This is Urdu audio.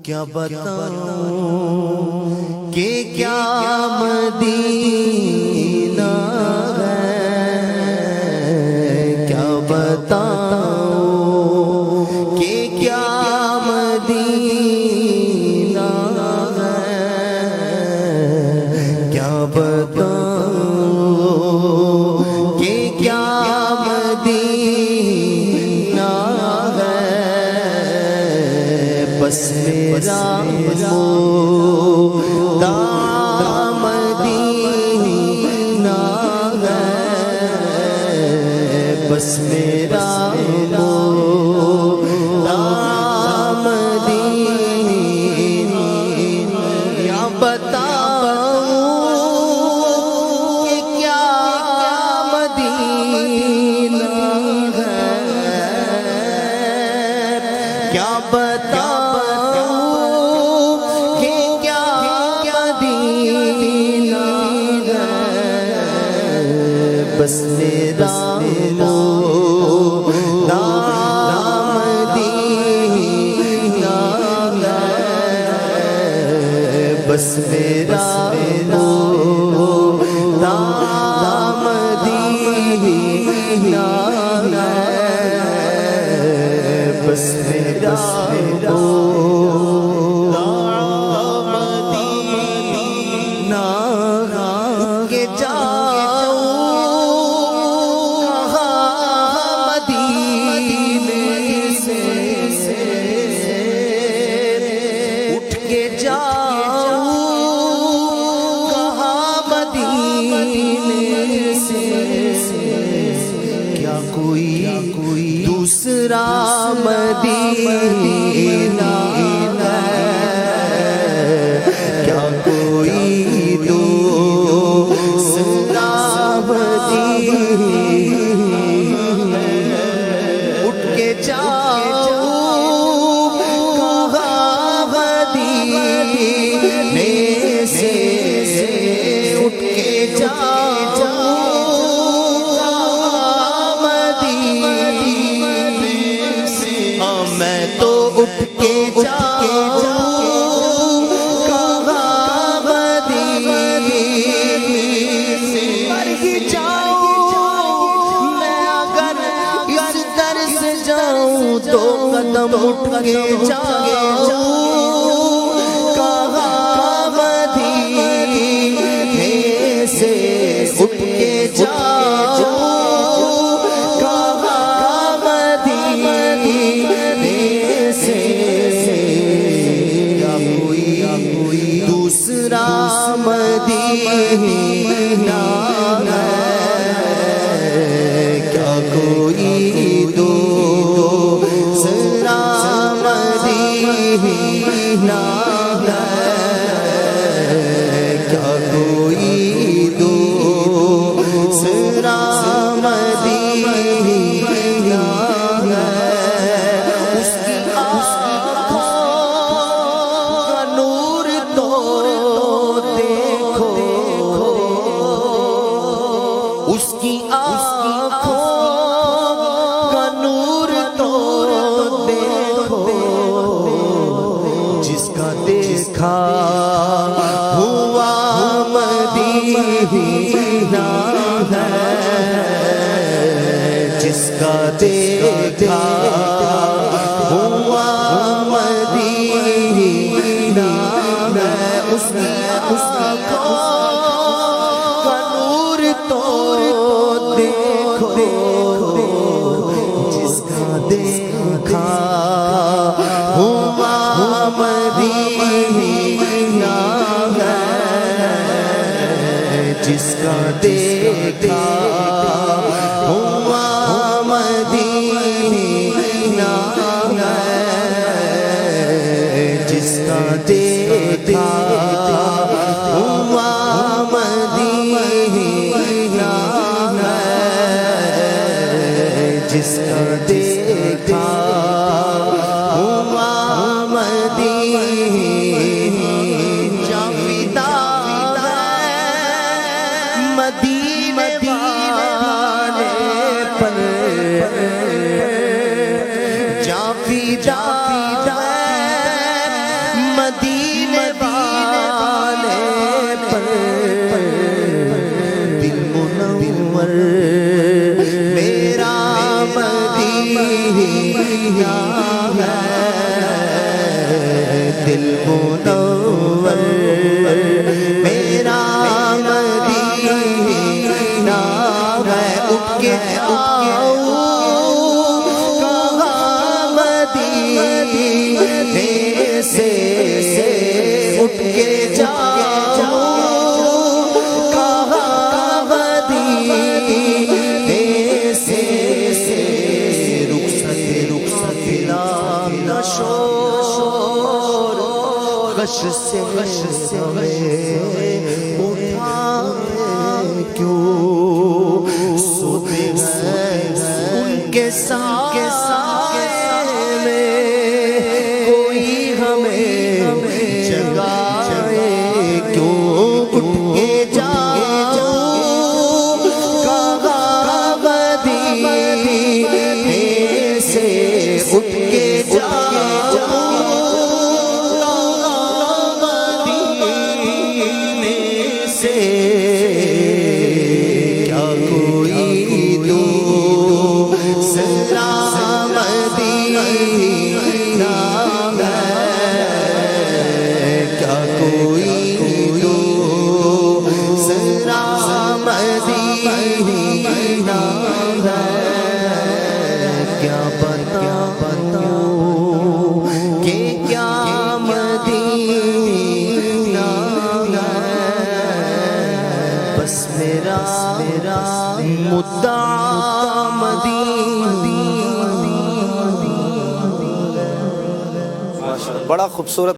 کیا بتاؤں کہ کیا مدینہ ہے، کیا بتاؤں کہ کیا مدینہ ہے، کیا بتاؤں کہ کیا مدینہ ہے، بس میرا مدینہ ہے، بس میرا مدینہ، یا بتاؤں کہ کیا مدینہ ہے، کیا بتاؤں بس میرا مدینہ ہے، بس میرا مدینہ ہے، بس میرا کوئی دوسرا مدینہ ہے، کیا کوئی دوسرا مدینہ، اٹھ کے جاؤ کہاں مدینے سے، اٹھ کے جاؤ میں تو اٹھ کے جاؤں کہاں مدینے سے، مر ہی جاؤں میں اگر اس در سے جاؤں، تو قدم اٹھ کے جاؤں کہاں مدینے سے، اٹھ کے جاؤں دوسرا مدینہ ہے، کیا کوئی دوسرا مدینہ ہے، کیا کوئی دوسرا مدینہ ہے، اس کی اس کی آنکھوں کا نور تو دیکھو، جس کا دیکھا ہوا مدینہ ہے، جس کا دیکھا ہوا مدینہ ہے، اس کی تو دیکھو، جس کا دیکھا ہوا مدینہ ہے، جس کا دیکھا ہوا مدینہ ہے، جس کا دیکھا ہوا مدینہ ہے، جس کا دیکھا ہوا مدینہ، جاں فدا ہے مدینے والے پر جا فدا مدینے والے پر دل منور میرا مدینہ ہے دل منور میرا مدینہ ہے اٹھ کے آؤ کہاں مدینے سے اٹھ کے جاؤ کہاں مدینے سے رخصت نام نشور غش سے اٹھائے کیوں سوتے ہیں ان کے سائے میں کوئی ہمیں جگائے کیوں اٹھ کے جاؤ کہاں مدینے سے اٹھ کے جاؤ کیا کوئی دوسرا مدینہ ہے کیا کوئی دوسرا مدینہ ہے کیا بتاؤں کہ کیا مدینہ ہے بس میرا مدعا بڑا خوبصورت